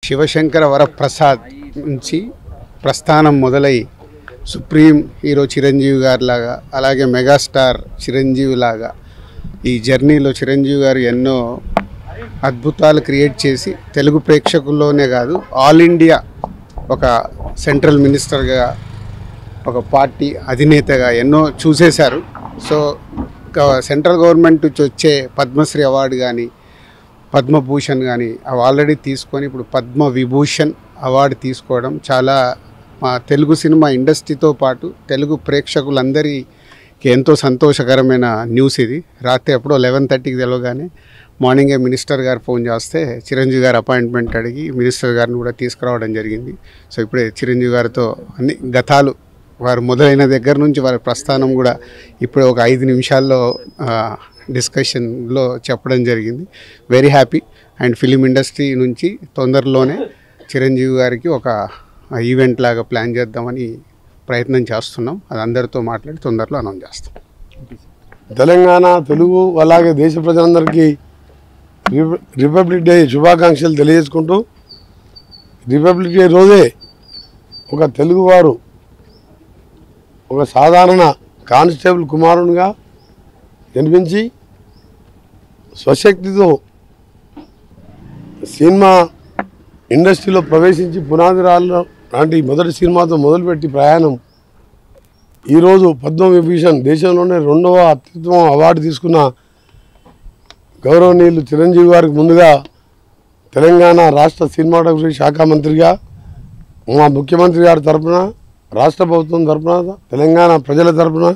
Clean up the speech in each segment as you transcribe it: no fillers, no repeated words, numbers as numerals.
శివశంకర వరప్రసాద్ నుంచి ప్రస్థానం మొదలై సుప్రీం హీరో చిరంజీవి గారి లాగా అలాగే మెగాస్టార్ చిరంజీవి లాగా ఈ జర్నీలో చిరంజీవి గారు ఎన్నో అద్భుతాలు క్రియేట్ చేసి తెలుగు ప్రేక్షకుల్లోనే కాదు ఆల్ ఇండియా ఒక సెంట్రల్ మినిస్టర్గా ఒక పార్టీ అధినేతగా ఎన్నో చూసేశారు. సో సెంట్రల్ గవర్నమెంట్ నుంచి వచ్చే పద్మశ్రీ అవార్డు కానీ పద్మభూషణ్ కానీ అవి ఆల్రెడీ తీసుకొని ఇప్పుడు పద్మ విభూషణ్ అవార్డు తీసుకోవడం చాలా మా తెలుగు సినిమా ఇండస్ట్రీతో పాటు తెలుగు ప్రేక్షకులందరికీ ఎంతో సంతోషకరమైన న్యూస్ ఇది. రాత్రి ఎప్పుడో 11:30కి తెలవగానే మార్నింగే మినిస్టర్ గారు ఫోన్ చేస్తే చిరంజీవి గారు అపాయింట్మెంట్ అడిగి మినిస్టర్ గారిని కూడా తీసుకురావడం జరిగింది. సో ఇప్పుడే చిరంజీవి గారితో అన్ని గతాలు వారు మొదలైన దగ్గర నుంచి వారి ప్రస్థానం కూడా ఇప్పుడు ఒక 5 నిమిషాల్లో డిస్కషన్లో చెప్పడం జరిగింది. Very happy. And film industry నుంచి తొందరలోనే చిరంజీవి గారికి ఒక ఈవెంట్ లాగా ప్లాన్ చేద్దామని ప్రయత్నం చేస్తున్నాం. అది అందరితో మాట్లాడి తొందరలో అనౌన్స్ చేస్తాం. తెలంగాణ తెలుగు అలాగే దేశ ప్రజలందరికీ రిపబ్లిక్ డే శుభాకాంక్షలు తెలియజేసుకుంటూ, రిపబ్లిక్ డే రోజే ఒక తెలుగువారు ఒక సాధారణ కానిస్టేబుల్ కుమారునిగా జన్మించి స్వశక్తితో సినిమా ఇండస్ట్రీలో ప్రవేశించి పునాదిరాల్లో లాంటి మొదటి సినిమాతో మొదలుపెట్టి ప్రయాణం ఈరోజు పద్మవిభూషణ్ దేశంలోనే 2వ అత్యుత్తమ అవార్డు తీసుకున్న గౌరవనీయులు చిరంజీవి గారికి ముందుగా తెలంగాణ రాష్ట్ర సినిమాటోగ్రఫీ శాఖ మంత్రిగా మా ముఖ్యమంత్రి గారి తరఫున, రాష్ట్ర ప్రభుత్వం తరఫున, తెలంగాణ ప్రజల తరఫున,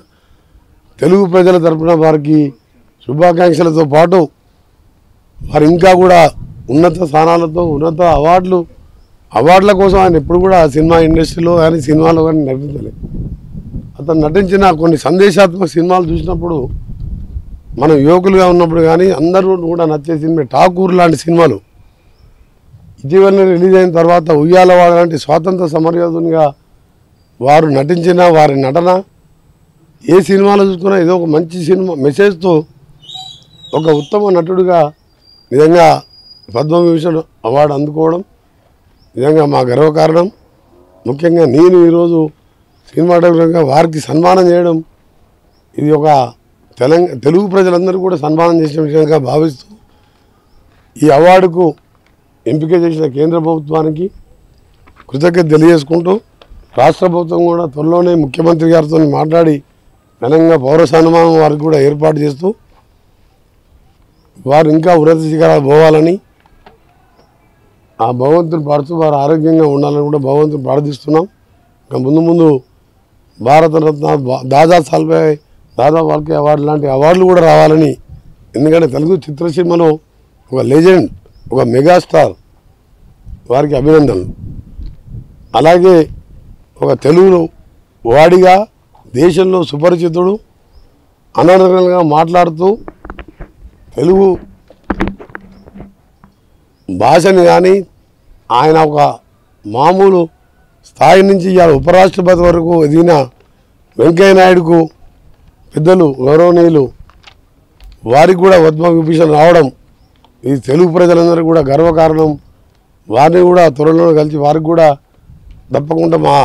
తెలుగు ప్రజల తరఫున వారికి శుభాకాంక్షలతో పాటు వారు ఇంకా కూడా ఉన్నత స్థానాలతో ఉన్నత అవార్డుల కోసం ఆయన ఎప్పుడు కూడా సినిమా ఇండస్ట్రీలో కానీ సినిమాలో కానీ నటించలేదు. అతను నటించిన కొన్ని సందేశాత్మక సినిమాలు చూసినప్పుడు మనం యువకులుగా ఉన్నప్పుడు కానీ అందరూ కూడా నచ్చే సినిమా ఠాకూర్ లాంటి సినిమాలు ఇటీవలనే రిలీజ్ అయిన తర్వాత ఉయ్యాలవాడ లాంటి స్వాతంత్ర సమరయోధునిగా వారు నటించిన వారి నటన ఏ సినిమాలో చూసుకున్నా ఏదో ఒక మంచి సినిమా మెసేజ్తో ఒక ఉత్తమ నటుడిగా నిజంగా పద్మవిభూషణ్ అవార్డు అందుకోవడం నిజంగా మా గర్వకారణం. ముఖ్యంగా నేను ఈరోజు సినిమాటోగ్రఫీగా వారికి సన్మానం చేయడం ఇది ఒక తెలుగు ప్రజలందరూ కూడా సన్మానం చేసిన విషయంగా భావిస్తూ ఈ అవార్డుకు ఎంపిక చేసిన కేంద్ర ప్రభుత్వానికి కృతజ్ఞత తెలియజేసుకుంటూ, రాష్ట్ర ప్రభుత్వం కూడా త్వరలోనే ముఖ్యమంత్రి గారితో మాట్లాడి ఘనంగా పౌర సన్మానం వారికి కూడా ఏర్పాటు చేస్తూ వారు ఇంకా ఉన్నత శిఖరాలు పోవాలని ఆ భగవంతుని పాడుతూ వారు ఆరోగ్యంగా ఉండాలని కూడా భగవంతుని ప్రార్థిస్తున్నాం. ఇంకా ముందు భారతరత్న దాదా ఫాల్కే అవార్డు లాంటి అవార్డులు కూడా రావాలని, ఎందుకంటే తెలుగు చిత్రసీమలో ఒక లెజెండ్, ఒక మెగాస్టార్, వారికి అభినందనలు. అలాగే ఒక తెలుగు వాడిగా దేశంలో సుపరిచితుడు, అనర్గళంగా మాట్లాడుతూ తెలుగు భాషని కానీ ఆయన ఒక మామూలు స్థాయి నుంచి ఇవాళ ఉపరాష్ట్రపతి వరకు ఎదిగిన వెంకయ్య నాయుడుకు పెద్దలు గౌరవనీయులు వారికి కూడా పద్మవిభూషణ్ రావడం ఇది తెలుగు ప్రజలందరూ కూడా గర్వకారణం. వారిని కూడా త్వరలో కలిసి వారికి కూడా తప్పకుండా మా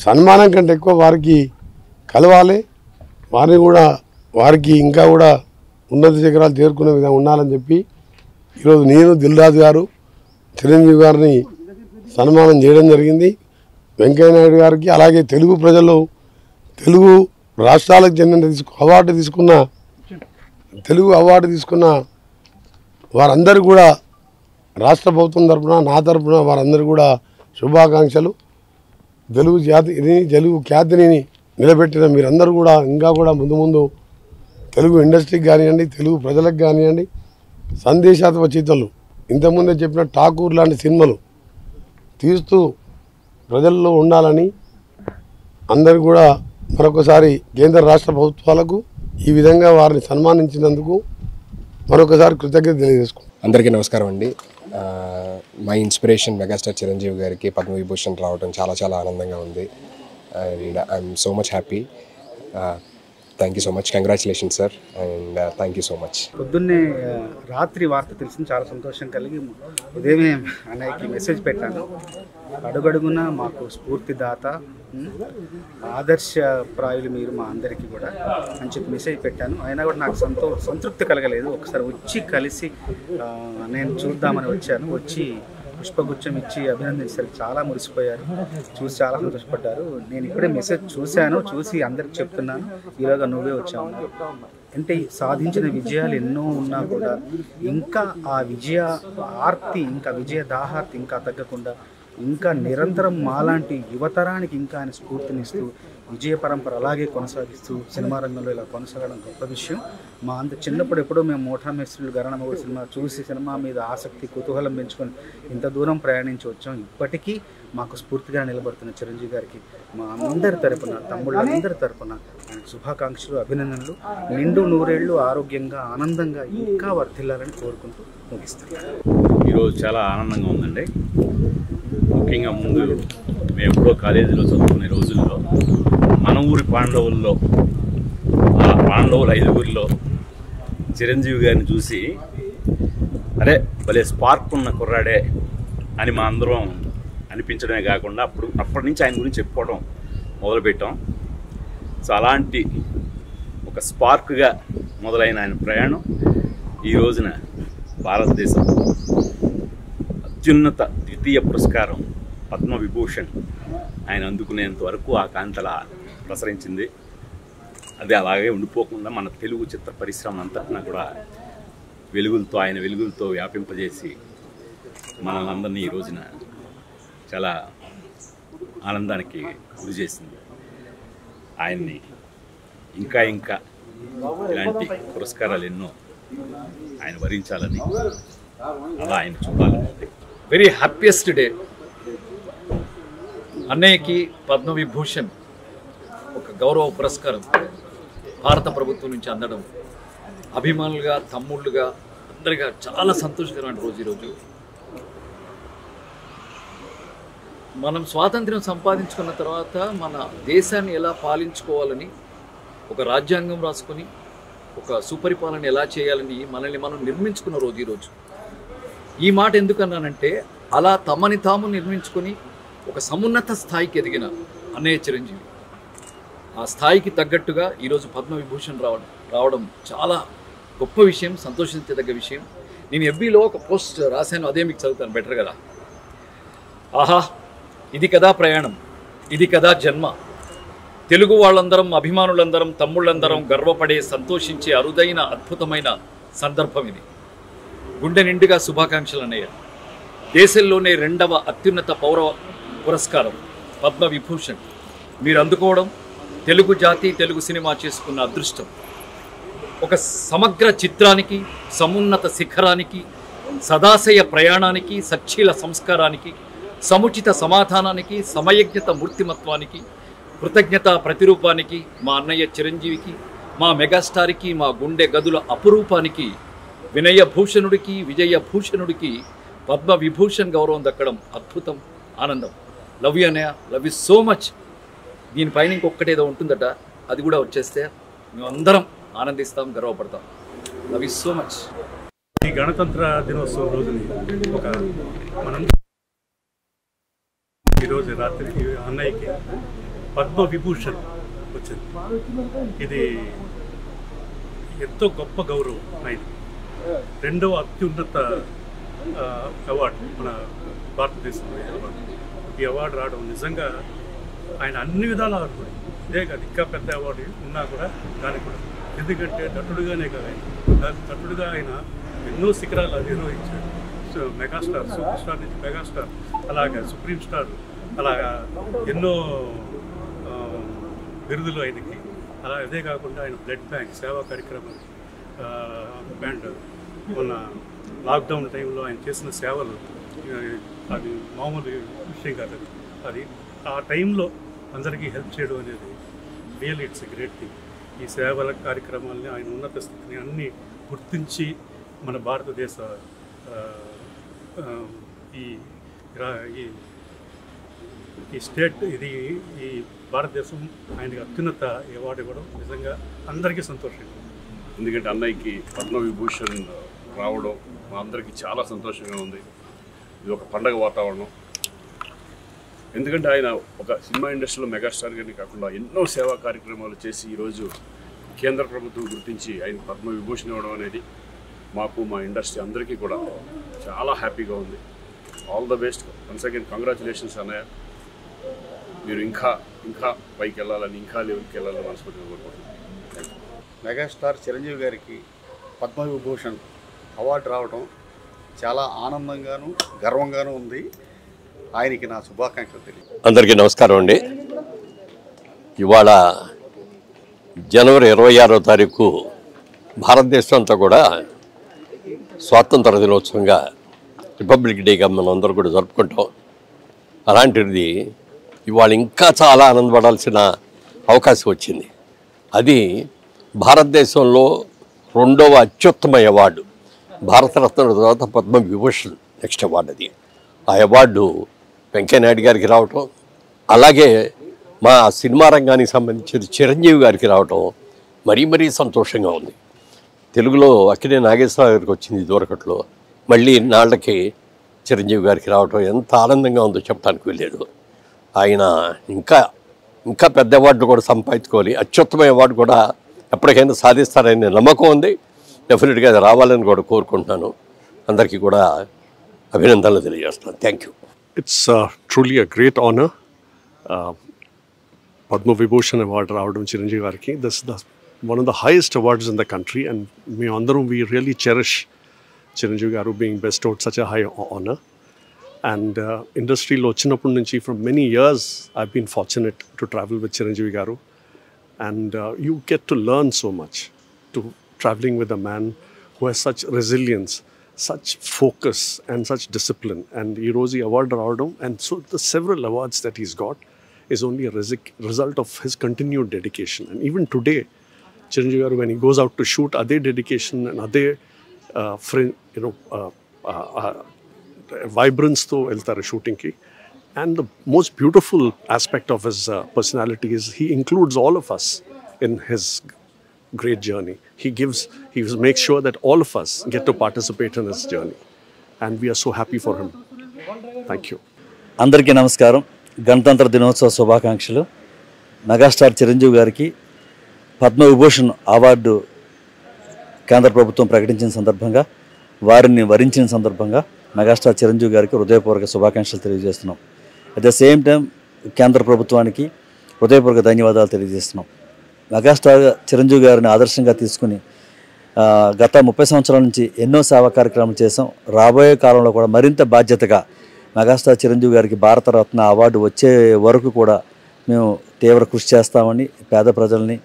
సన్మానం కంటే ఎక్కువ వారికి కలవాలి, వారికి ఇంకా కూడా ఉన్నత శిఖరాలు చేరుకునే విధంగా ఉండాలని చెప్పి ఈరోజు నేను దిల్రాజు గారు చిరంజీవి గారిని సన్మానం చేయడం జరిగింది. వెంకయ్య నాయుడు గారికి అలాగే తెలుగు ప్రజలు తెలుగు రాష్ట్రాలకు చెందిన తెలుగు అవార్డు తీసుకున్న వారందరూ కూడా రాష్ట్ర ప్రభుత్వం తరఫున, నా తరఫున వారందరూ కూడా శుభాకాంక్షలు. తెలుగు ఖ్యాతిని నిలబెట్టిన మీరందరూ కూడా ఇంకా కూడా ముందు తెలుగు ఇండస్ట్రీకి కానివ్వండి, తెలుగు ప్రజలకు కానివ్వండి, సందేశాత్మక చిత్రాలు ఇంతకుముందే చెప్పిన ఠాకూర్ లాంటి సినిమాలు తీస్తూ ప్రజల్లో ఉండాలని అందరూ కూడా మరొకసారి కేంద్ర రాష్ట్ర ప్రభుత్వాలకు ఈ విధంగా వారిని సన్మానించినందుకు మరొకసారి కృతజ్ఞత తెలియజేసుకుంటాం. అందరికీ నమస్కారం అండి. మై ఇన్స్పిరేషన్ మెగాస్టార్ చిరంజీవి గారికి పద్మవిభూషణ్ రావడం చాలా చాలా ఆనందంగా ఉంది. And I'm so much happy. Thank you so much, congratulation sir, and thank you so much. పొద్దున్నే రాత్రి వార్త తెలిసింది, చాలా సంతోషం కలిగి ఉదయమే అన్నయ్యకి మెసేజ్ పెట్టాను. అడుగడుగున మాకు స్ఫూర్తిదాత, ఆదర్శప్రాయులు మీరు మా అందరికీ కూడా అని చెప్పి మెసేజ్ పెట్టాను. అయినా కూడా నాకు సంతృప్తి కలగలేదు. ఒకసారి వచ్చి కలిసి నేను చూద్దామని వచ్చాను. వచ్చి పుష్పగుచ్చం ఇచ్చి అభినందించేసరికి చాలా మురిసిపోయారు, చూసి చాలా సంతోషపడ్డారు. నేను ఇప్పుడే మెసేజ్ చూశాను, చూసి అందరికి చెప్తున్నాను, ఈలోగా నువ్వే వచ్చావు. అంటే సాధించిన విజయాలు ఎన్నో ఉన్నా కూడా ఇంకా ఆ విజయ ఆర్తి, ఇంకా విజయ దాహార్తి ఇంకా తగ్గకుండా ఇంకా నిరంతరం మాలాంటి యువతరానికి ఇంకా ఆయన స్ఫూర్తినిస్తూ విజయ పరంపర అలాగే కొనసాగిస్తూ సినిమా రంగంలో ఇలా కొనసాగడం గొప్ప విషయం. మా అంత చిన్నప్పుడు ఎప్పుడో మేము మోఠా మేస్త్రులు గరణమౌళి సినిమా చూసి సినిమా మీద ఆసక్తి కుతూహలం పెంచుకొని ఇంత దూరం ప్రయాణించి వచ్చాం. ఇప్పటికీ మాకు స్ఫూర్తిగా నిలబడుతున్న చిరంజీవి గారికి మా అందరి తరపున, తమ్ముళ్ళందరి తరపున శుభాకాంక్షలు, అభినందనలు. నిండు నూరేళ్లు ఆరోగ్యంగా ఆనందంగా ఇంకా వర్ధిల్లాలని కోరుకుంటూ ముగిస్తాను. ఈరోజు చాలా ఆనందంగా ఉందండి. ముఖ్యంగా ముందు మేము ఎప్పుడో కాలేజీలో చదువుకునే రోజుల్లో మన ఊరి పాండవుల్లో, ఆ పాండవుల 5గురిలో చిరంజీవి గారిని చూసి అరే భలే స్పార్క్ ఉన్న కుర్రాడే అని మా అందరం అనిపించడమే కాకుండా అప్పటి నుంచి ఆయన గురించి చెప్పుకోవడం మొదలుపెట్టాం. సో అలాంటి ఒక స్పార్క్గా మొదలైన ఆయన ప్రయాణం ఈ రోజున భారతదేశం అత్యున్నత ద్వితీయ పురస్కారం పద్మవిభూషణ్ ఆయన అందుకునేంత వరకు ఆ కాంతలా ప్రసరించింది. అదే అలాగే ఉండిపోకుండా మన తెలుగు చిత్ర పరిశ్రమ అంతటినా కూడా ఆయన వెలుగులతో వ్యాపింపజేసి మనల్ని ఈ రోజున చాలా ఆనందానికి గురి చేసింది. ఆయన్ని ఇంకా ఇలాంటి పురస్కారాలు ఎన్నో ఆయన వరించాలని, అలా ఆయన చూడాలని. Very happiest day. అన్నయ్యకి పద్మవిభూషణ్ ఒక గౌరవ పురస్కారం భారత ప్రభుత్వం నుంచి అందడం అభిమానులుగా, తమ్ముళ్ళుగా, అందరిగా చాలా సంతోషకరమైన రోజు ఈరోజు. మనం స్వాతంత్ర్యం సంపాదించుకున్న తర్వాత మన దేశాన్ని ఎలా పాలించుకోవాలని ఒక రాజ్యాంగం రాసుకొని ఒక సుపరిపాలన ఎలా చేయాలని మనల్ని మనం నిర్మించుకున్న రోజు ఈరోజు. ఈ మాట ఎందుకన్నానంటే అలా తమని తాము నిర్మించుకొని ఒక సమున్నత స్థాయికి ఎదిగిన అన్నయ్య చిరంజీవి ఆ స్థాయికి తగ్గట్టుగా ఈరోజు పద్మవిభూషణ్ రావడం చాలా గొప్ప విషయం, సంతోషించదగ్గ విషయం. నేను ఎఫ్బీలో ఒక పోస్ట్ రాశాను, అదే మీకు చదువుతాను బెటర్ కదా. ఆహా, ఇది కదా ప్రయాణం, ఇది కదా జన్మ. తెలుగు వాళ్ళందరం, అభిమానులందరం, తమ్ముళ్ళందరం గర్వపడే, సంతోషించే అరుదైన అద్భుతమైన సందర్భం ఇది. గుండె నిండుగా శుభాకాంక్షలు అన్నయ్య. దేశంలోనే 2వ అత్యున్నత పౌర పురస్కారం పద్మవిభూషణ్ మీరు అందుకోవడం తెలుగు జాతి, తెలుగు సినిమా చేసుకున్న అదృష్టం. ఒక సమగ్ర చిత్రానికి, సమున్నత శిఖరానికి, సదాశయ ప్రయాణానికి, సచ్చీల సంస్కారానికి, సముచిత సమాధానానికి, సమయజ్ఞత మూర్తిమత్వానికి, కృతజ్ఞత ప్రతిరూపానికి, మా అన్నయ్య చిరంజీవికి, మా మెగాస్టార్కి, మా గుండె గదుల అపురూపానికి, వినయభూషణుడికి, విజయభూషణుడికి పద్మవిభూషణ్ గౌరవం దక్కడం అద్భుతం, ఆనందం. లవ్ యూ అన్నయ్య, లవ్ యూ సో మచ్. దీనిపైన ఇంకొకటేదో ఉంటుందట, అది కూడా వచ్చేస్తే మేమందరం ఆనందిస్తాం, గర్వపడతాం. Love you so much. ఈ గణతంత్ర దినోత్సవం రోజుని మనం ఈరోజు రాత్రి అన్నయ్యకి పద్మవిభూషణ్ వచ్చింది. ఇది ఎంతో గొప్ప గౌరవం. ఆయన 2వ అత్యున్నత అవార్డు మన భారతదేశంలో. ఈ అవార్డు రావడం నిజంగా ఆయన అన్ని విధాల అర్హుడు. ఇదే కాదు, ఇంకా పెద్ద అవార్డు ఉన్నా కూడా దానికి కూడా, ఎందుకంటే నటుడుగానే కాదు, నటుడుగా ఆయన ఎన్నో శిఖరాలు అధిరోహించాడు. మెగాస్టార్, సూపర్ స్టార్ నుంచి మెగాస్టార్, అలాగా సుప్రీం స్టార్, అలాగా ఎన్నో బిరుదులు ఆయనకి. అలా అదే కాకుండా ఆయన బ్లడ్ బ్యాంక్ సేవా కార్యక్రమం బ్యాండ్ మొన్న లాక్డౌన్ టైంలో ఆయన చేసిన సేవలు అది మామూలు విషయం కాదు. అది ఆ టైంలో అందరికీ హెల్ప్ చేయడం అనేది real it's a great thing. ఈ సేవల కార్యక్రమాలని, ఆయన ఉన్నత స్థితిని అన్నీ గుర్తించి మన భారతదేశ ఈ ఈ స్టేట్ ఈ భారతదేశం ఆయనకి అత్యున్నత అవార్డు ఇవ్వడం నిజంగా అందరికీ సంతోషంగా. ఎందుకంటే అన్నయ్యకి పద్మవిభూషణ్ రావడం మా అందరికీ చాలా సంతోషంగా ఉంది. ఇది ఒక పండగ వాతావరణం. ఎందుకంటే ఆయన ఒక సినిమా ఇండస్ట్రీలో మెగాస్టార్ గారిని కాకుండా ఎన్నో సేవా కార్యక్రమాలు చేసి ఈరోజు కేంద్ర ప్రభుత్వం గుర్తించి ఆయన పద్మవిభూషణ్ ఇవ్వడం అనేది మాకు మా ఇండస్ట్రీ అందరికీ కూడా చాలా హ్యాపీగా ఉంది. All the best. Once again congratulations అన్నయ్య. మీరు ఇంకా పైకి వెళ్ళాలని, ఇంకా లెవెల్కి వెళ్ళాలని మనస్ఫూర్తిగా కోరుకుంటున్నాను. మెగాస్టార్ చిరంజీవి గారికి పద్మవిభూషణ్ అవార్డు రావడం చాలా ఆనందంగాను గర్వంగాను ఉంది. ఆయనకి నా శుభాకాంక్షలు తెలియదు. అందరికీ నమస్కారం అండి. ఇవాళ జనవరి 26వ తారీఖు భారతదేశం అంతా కూడా స్వాతంత్ర దినోత్సవంగా, రిపబ్లిక్ డేగా మనం అందరూ కూడా జరుపుకుంటాం. అలాంటిది ఇవాళ ఇంకా చాలా ఆనందపడాల్సిన అవకాశం వచ్చింది. అది భారతదేశంలో 2వ అత్యుత్తమ అవార్డు, భారతరత్న తర్వాత పద్మవిభూషణ్ నెక్స్ట్ అవార్డు. అది ఆ అవార్డు వెంకయ్యనాయుడు గారికి రావటం, అలాగే మా సినిమా రంగానికి సంబంధించిన చిరంజీవి గారికి రావటం మరీ సంతోషంగా ఉంది. తెలుగులో అక్కినే నాగేశ్వరరావు గారికి వచ్చింది దూరకట్లో, మళ్ళీ నాళ్ళకి చిరంజీవి గారికి రావటం ఎంత ఆనందంగా ఉందో చెప్పడానికి వెళ్ళలేదు. ఆయన ఇంకా పెద్ద అవార్డు కూడా సంపాదించుకోవాలి, అత్యుత్తమ అవార్డు కూడా ఎప్పటికైనా సాధిస్తారనే నమ్మకం ఉంది. డెఫినెట్గా అది రావాలని కూడా కోరుకుంటున్నాను. అందరికీ కూడా అభినందనలు తెలియజేస్తున్నాను. Thank you. It's truly a great honor. Padma Vibhushan Award రావడం చిరంజీవి గారికి. This is one of the highest awards in the country, and we really cherish Chiranjeevi గారు being bestowed such a high honor. And ఇండస్ట్రీలో వచ్చినప్పటి నుంచి from many years I've been fortunate to travel with Chiranjeevi గారు, and you get to learn so much to traveling with a man who has such resilience, such focus and such discipline. And ee roju award raavadam, and so the several awards that he's got is only a result of his continued dedication. And even today Chiranjeevi garu, when he goes out to shoot, ade dedication and ade vibrance tho veltaru shooting ki. And the most beautiful aspect of his personality is he includes all of us in his great journey. He makes sure that all of us get to participate in his journey, and we are so happy for him. Thank you. అందరికీ నమస్కారం. గణతంత్ర దినోత్సవ శుభాకాంక్షలు. Megastar Chiranjeevi గారికి Padma Vibhushan award కేంద్ర ప్రభుత్వం ప్రకటించిన సందర్భంగా, వారిని వరించిన సందర్భంగా మెగాస్టార్ చిరంజీవి గారికి హృదయపూర్వక శుభాకాంక్షలు తెలియజేస్తున్నాం. అట్ ద సేమ్ టైం కేంద్ర ప్రభుత్వానికి హృదయపూర్వక ధన్యవాదాలు తెలియజేస్తున్నాం. మెగాస్టార్ చిరంజీవి గారిని ఆదర్శంగా తీసుకుని గత 30 సంవత్సరాల నుంచి ఎన్నో సేవా కార్యక్రమాలు చేసాం. రాబోయే కాలంలో కూడా మరింత బాధ్యతగా మెగాస్టార్ చిరంజీవి గారికి భారతరత్న అవార్డు వచ్చే వరకు కూడా మేము తీవ్ర కృషి చేస్తామని, పేద ప్రజల్ని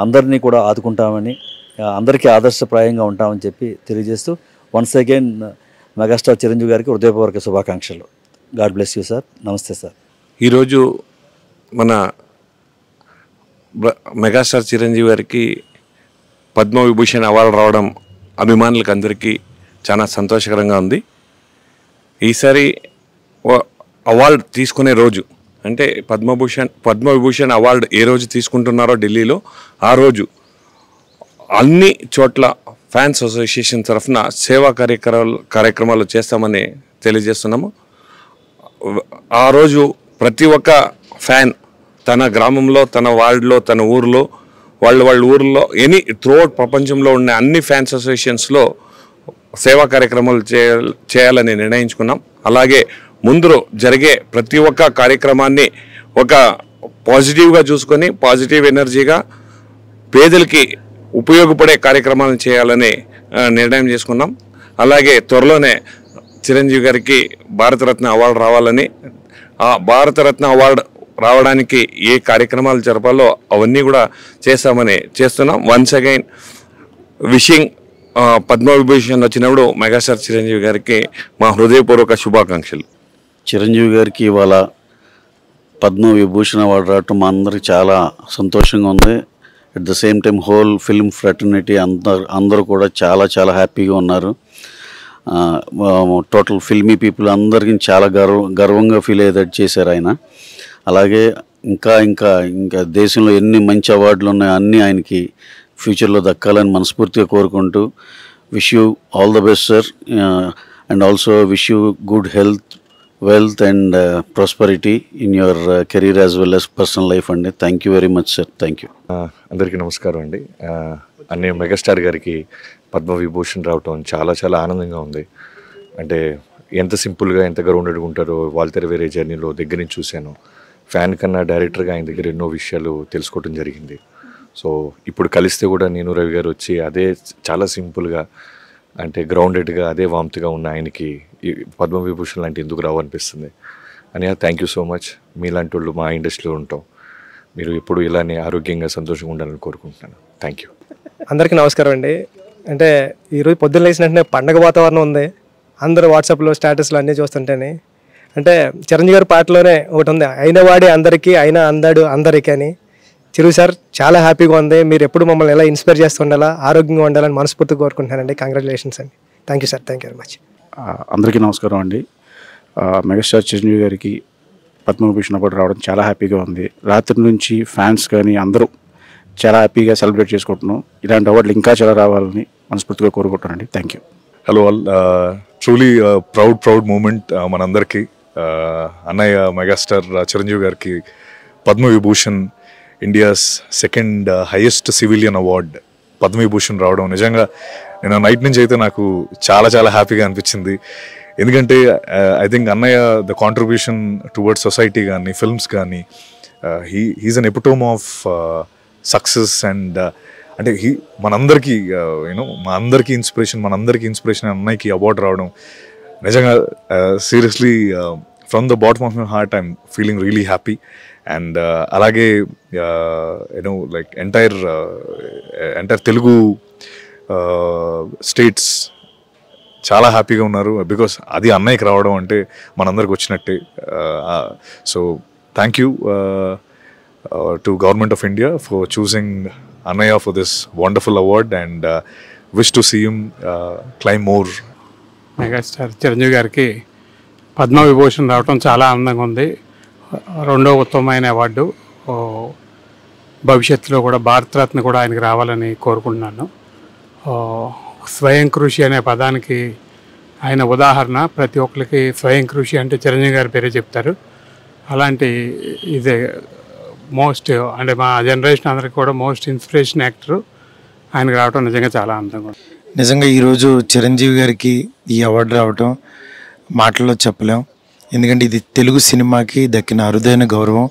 అందరినీ కూడా ఆదుకుంటామని, అందరికీ ఆదర్శప్రాయంగా ఉంటామని చెప్పి తెలియజేస్తూ వన్స్ అగైన్ మెగాస్టార్ చిరంజీవి గారికి హృదయపూర్వక శుభాకాంక్షలు. God bless you sir. నమస్తే సార్. ఈరోజు మన మెగాస్టార్ చిరంజీవి గారికి పద్మవిభూషణ్ అవార్డు రావడం అభిమానులకు అందరికీ చాలా సంతోషకరంగా ఉంది. ఈసారి అవార్డు తీసుకునే రోజు అంటే పద్మవిభూషణ్ అవార్డు ఏ రోజు తీసుకుంటున్నారో ఢిల్లీలో, ఆ రోజు అన్ని చోట్ల ఫ్యాన్స్ అసోసియేషన్ తరఫున సేవా కార్యక్రమాలు చేస్తామని తెలియజేస్తున్నాము. ఆ రోజు ప్రతి ఒక్క ఫ్యాన్ తన గ్రామంలో, తన వార్డులో, తన ఊరిలో, వాళ్ళ ఊరిలో త్రూఅవుట్ ప్రపంచంలో ఉన్న అన్ని ఫ్యాన్స్ అసోసియేషన్స్లో సేవా కార్యక్రమాలు చేయాలని నిర్ణయించుకున్నాం. అలాగే ముందు జరిగే ప్రతి ఒక్క కార్యక్రమాన్ని ఒక పాజిటివ్గా చూసుకొని, పాజిటివ్ ఎనర్జీగా పేదలకి ఉపయోగపడే కార్యక్రమాలను చేయాలని నిర్ణయం చేసుకున్నాం. అలాగే త్వరలోనే చిరంజీవి గారికి భారతరత్న అవార్డు రావాలని, ఆ భారతరత్న అవార్డు రావడానికి ఏ కార్యక్రమాలు జరపాలో అవన్నీ కూడా చేస్తున్నాం. వన్స్ అగైన్ విషింగ్ పద్మవిభూషణ్ వచ్చినప్పుడు మెగాస్టార్ చిరంజీవి గారికి మా హృదయపూర్వక శుభాకాంక్షలు. చిరంజీవి గారికి ఇవాళ పద్మవిభూషణ్ అవార్డు రావటం మా అందరికి చాలా సంతోషంగా ఉంది. At the same time whole film fraternity అందరూ కూడా చాలా హ్యాపీగా ఉన్నారు. టోటల్ ఫిల్మీ పీపుల్ అందరికీ చాలా గర్వంగా ఫీల్ అయ్యేటట్టు చేశారు ఆయన. అలాగే ఇంకా ఇంకా ఇంకా దేశంలో ఎన్ని మంచి అవార్డులు ఉన్నాయో అన్నీ ఆయనకి ఫ్యూచర్లో దక్కాలని మనస్ఫూర్తిగా కోరుకుంటూ wish you all the best sir, and also wish you good health, wealth and prosperity in your career as well as personal life అండి. Thank you very much sir. Thank you. అందరికీ నమస్కారం అండి. అన్నయ్య మెగాస్టార్ గారికి పద్మవిభూషణ్ రావటం చాలా చాలా ఆనందంగా ఉంది. అంటే ఎంత సింపుల్గా ఎంత గ్రౌండెడ్గా ఉంటారో వాల్తెర వేరే జర్నీలో దగ్గర నుంచి చూశాను. ఫ్యాన్ కన్నా డైరెక్టర్గా ఆయన దగ్గర ఎన్నో విషయాలు తెలుసుకోవడం జరిగింది. సో ఇప్పుడు కలిస్తే కూడా నేను రవి గారు వచ్చి అదే చాలా సింపుల్గా అంటే గ్రౌండెడ్గా అదే వామ్త్గా ఉన్న ఆయనకి పద్మవిభూషణ్ లాంటి ఎందుకు రావు అనిపిస్తుంది. అని థ్యాంక్ యూ సో మచ్. మీలాంటి వాళ్ళు మా ఇండస్ట్రీలో ఉంటాం. మీరు ఎప్పుడు ఇలానే ఆరోగ్యంగా సంతోషంగా ఉండాలని కోరుకుంటున్నాను. Thank you. అందరికీ నమస్కారం అండి. అంటే ఈరోజు పొద్దున్న లేచిన వెంటనే పండగ వాతావరణం ఉంది. అందరూ వాట్సాప్లో స్టేటస్లో అన్నీ చూస్తుంటేనే అంటే చిరంజీవి గారి పాటలోనే ఒకటి ఉంది, అయిన వాడే అందరికీ అయినా అందాడు అందరికీ అని. చిరు సార్ చాలా హ్యాపీగా ఉంది. మీరు ఎప్పుడు మమ్మల్ని ఎలా ఇన్స్పైర్ చేస్తూ ఉండాలా, ఆరోగ్యంగా ఉండాలని మనస్ఫూర్తిగా కోరుకుంటున్నానండి. కంగ్రాచులేషన్స్ అండి. Thank you sir. Thank you very much. అందరికీ నమస్కారం అండి. మెగాస్టార్ చిరంజీవి గారికి పద్మవిభూషణ్ అవార్డు రావడం చాలా హ్యాపీగా ఉంది. రాత్రి నుంచి ఫ్యాన్స్ కానీ అందరూ చాలా హ్యాపీగా సెలబ్రేట్ చేసుకుంటున్నాం. ఇలాంటి అవార్డులు ఇంకా చాలా రావాలని మనస్ఫూర్తిగా కోరుకుంటానండి. Thank you. Hello all. Truly proud moment మనందరికీ. అన్నయ్య మెగాస్టార్ చిరంజీవి గారికి Padma Vibhushan, India's second highest civilian award Padma Vibhushan రావడం నిజంగా నేను నైట్ నుంచి అయితే నాకు చాలా చాలా హ్యాపీగా అనిపించింది. ఎందుకంటే ఐ థింక్ అన్నయ్య ద కాంట్రిబ్యూషన్ టువర్డ్స్ సొసైటీ కానీ ఫిల్మ్స్ కానీ he's an epitome of success. And అంటే మనందరికీ యూనో మా అందరికీ ఇన్స్పిరేషన్ అన్నయ్యకి అవార్డు రావడం నిజంగా seriously from the bottom of my heart I'm feeling really happy. And అలాగే you know like entire Telugu states చాలా హ్యాపీగా ఉన్నారు. బికాస్ అది అన్నయ్యకి రావడం అంటే మనందరికి వచ్చినట్టే. So thank you to Government of India for choosing Annaya for this wonderful award, and wish to see him climb more. Megastar Chiranjeevi గారికి పద్మవిభూషణ్ రావడం చాలా ఆనందంగా ఉంది. రెండో ఉత్తమమైన అవార్డు. భవిష్యత్తులో కూడా భారతరత్న కూడా ఆయనకి రావాలని కోరుకుంటున్నాను. స్వయం కృషి అనే పదానికి ఆయన ఉదాహరణ. ప్రతి ఒక్కరికి స్వయం కృషి అంటే చిరంజీవి గారి పేరే చెప్తారు. అలాంటి ఇదే మోస్ట్ అంటే మా జనరేషన్ అందరికి కూడా మోస్ట్ ఇన్స్పిరేషన్ యాక్టర్. ఆయనకు రావడం నిజంగా చాలా ఆనందంగా ఉంది. నిజంగా ఈరోజు చిరంజీవి గారికి ఈ అవార్డు రావడం మాటల్లో చెప్పలేం. ఎందుకంటే ఇది తెలుగు సినిమాకి దక్కిన అరుదైన గౌరవం.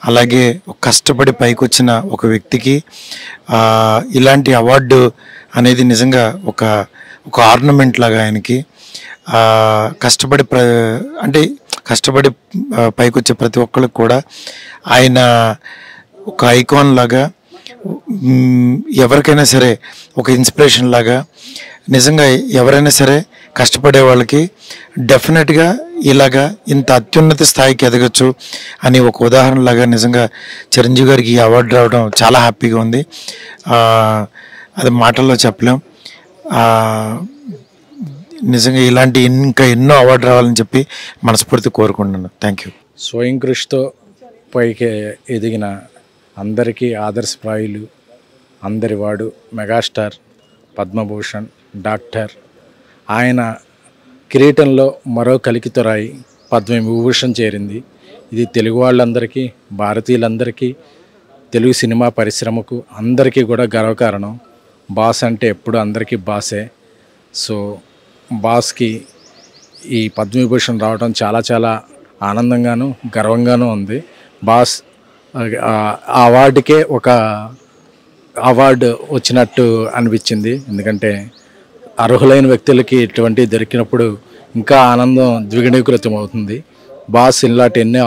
అలాగే కష్టపడి పైకి వచ్చిన ఒక వ్యక్తికి ఇలాంటి అవార్డు అనేది నిజంగా ఒక ఆర్నమెంట్ లాగా ఆయనకి. కష్టపడి పైకి వచ్చే ప్రతి ఒక్కరికి కూడా ఆయన ఒక ఐకాన్ లాగా, ఎవరికైనా సరే ఒక ఇన్స్పిరేషన్ లాగా. నిజంగా ఎవరైనా సరే కష్టపడే వాళ్ళకి డెఫినెట్గా ఇలాగా ఇంత అత్యున్నత స్థాయికి ఎదగచ్చు అని ఒక ఉదాహరణలాగా నిజంగా చిరంజీవి గారికి ఈ అవార్డు రావడం చాలా హ్యాపీగా ఉంది. అది మాటల్లో చెప్పలేం. నిజంగా ఇలాంటి ఇంకా ఎన్నో అవార్డు రావాలని చెప్పి మనస్ఫూర్తి కోరుకుంటున్నాను. Thank you. స్వయం కృషితో పైకి ఎదిగిన అందరికీ ఆదర్శప్రాయులు అందరివాడు మెగాస్టార్ పద్మభూషణ్ డాక్టర్. ఆయన కిరీటంలో మరో కలికితొరాయి పద్మవిభూషణ్ చేరింది. ఇది తెలుగు వాళ్ళందరికీ, భారతీయులందరికీ, తెలుగు సినిమా పరిశ్రమకు అందరికీ కూడా గర్వకారణం. బాస్ అంటే ఎప్పుడు అందరికీ బాసే. సో బాస్కి ఈ పద్మవిభూషణ్ రావడం చాలా చాలా ఆనందంగాను గర్వంగానూ ఉంది. బాస్ ఆ అవార్డుకే ఒక అవార్డు వచ్చినట్టు అనిపించింది. ఎందుకంటే అర్హులైన వ్యక్తులకి ఇటువంటి దొరికినప్పుడు ఇంకా ఆనందం ద్విగుణీకృతం అవుతుంది. బాస్ ఇలాంటి ఎన్నో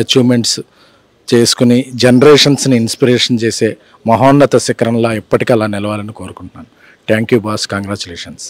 అచీవ్మెంట్స్ చేసుకుని జనరేషన్స్ని ఇన్స్పిరేషన్ చేసే మహోన్నత శిఖరంలా ఎప్పటికీ అలా నిలవాలని కోరుకుంటున్నాను. Thank you boss. కంగ్రాచులేషన్స్.